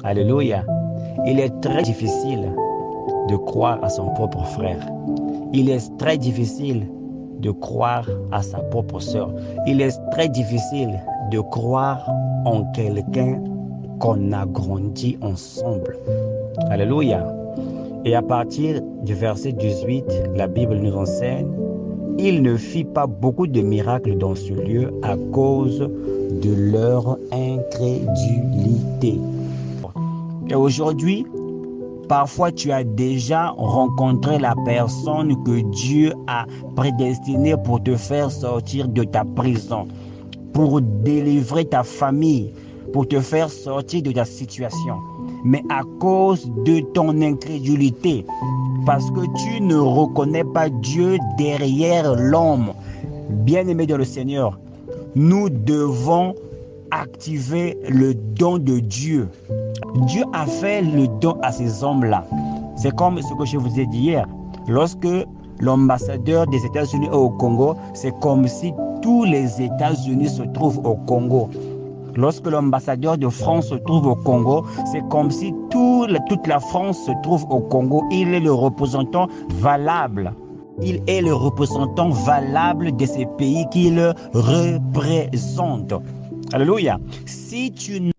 Alléluia. Il est très difficile de croire à son propre frère. Il est très difficile de croire à sa propre sœur. Il est très difficile de croire en quelqu'un qu'on a grandi ensemble. Alléluia. Et à partir du verset 18, la Bible nous enseigne, il ne fit pas beaucoup de miracles dans ce lieu à cause de leur incrédulité. Et aujourd'hui, parfois tu as déjà rencontré la personne que Dieu a prédestinée pour te faire sortir de ta prison, pour délivrer ta famille, pour te faire sortir de ta situation. Mais à cause de ton incrédulité, parce que tu ne reconnais pas Dieu derrière l'homme, bien-aimé dans le Seigneur, nous devons activer le don de Dieu. Dieu a fait le don à ces hommes-là. C'est comme ce que je vous ai dit hier. Lorsque l'ambassadeur des États-Unis est au Congo, c'est comme si tous les États-Unis se trouvent au Congo. Lorsque l'ambassadeur de France se trouve au Congo, c'est comme si toute la France se trouve au Congo. Il est le représentant valable. Il est le représentant valable de ces pays qu'il représente. Alléluia. Si tu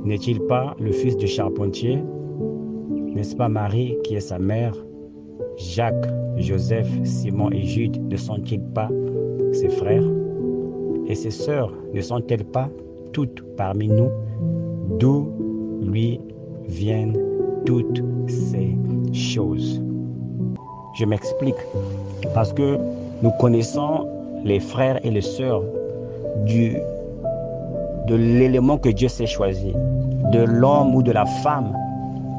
n'est-il pas le fils de charpentier? N'est-ce pas Marie qui est sa mère? Jacques, Joseph, Simon et Jude ne sont-ils pas ses frères? Et ses sœurs ne sont-elles pas toutes parmi nous? D'où lui viennent toutes ces choses? Je m'explique. Parce que nous connaissons les frères et les sœurs de l'élément que Dieu s'est choisi, de l'homme ou de la femme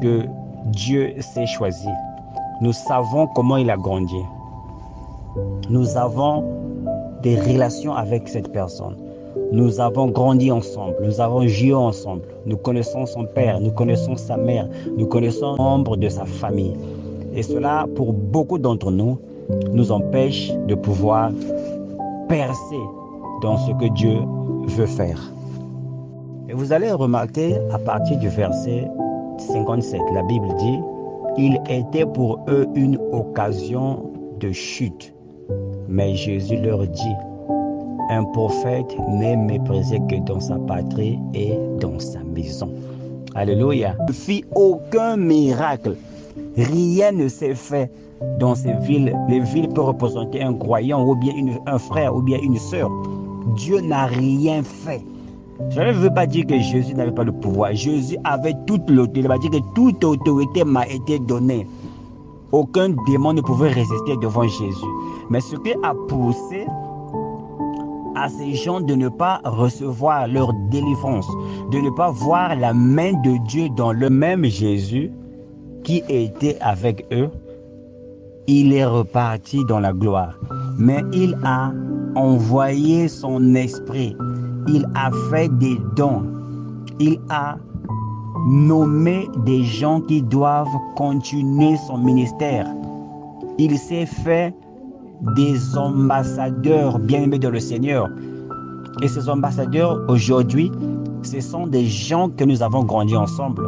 que Dieu s'est choisi. Nous savons comment il a grandi. Nous avons des relations avec cette personne. Nous avons grandi ensemble, nous avons joué ensemble. Nous connaissons son père, nous connaissons sa mère, nous connaissons membres de sa famille. Et cela, pour beaucoup d'entre nous, nous empêche de pouvoir percer dans ce que Dieu veut faire. Et vous allez remarquer à partir du verset 57, la Bible dit, il était pour eux une occasion de chute. Mais Jésus leur dit, un prophète n'est méprisé que dans sa patrie et dans sa maison. Alléluia. Il ne fit aucun miracle. Rien ne s'est fait dans ces villes. Les villes peuvent représenter un croyant ou bien un frère ou bien une sœur. Dieu n'a rien fait. Je ne veux pas dire que Jésus n'avait pas le pouvoir. Jésus avait toute l'autorité. Il va dire que toute autorité m'a été donnée. Aucun démon ne pouvait résister devant Jésus. Mais ce qui a poussé à ces gens de ne pas recevoir leur délivrance, de ne pas voir la main de Dieu dans le même Jésus qui était avec eux, il est reparti dans la gloire. Mais il a envoyé son esprit. Il a fait des dons. Il a nommé des gens qui doivent continuer son ministère. Il s'est fait des ambassadeurs bien-aimés dans le Seigneur. Et ces ambassadeurs, aujourd'hui, ce sont des gens que nous avons grandi ensemble.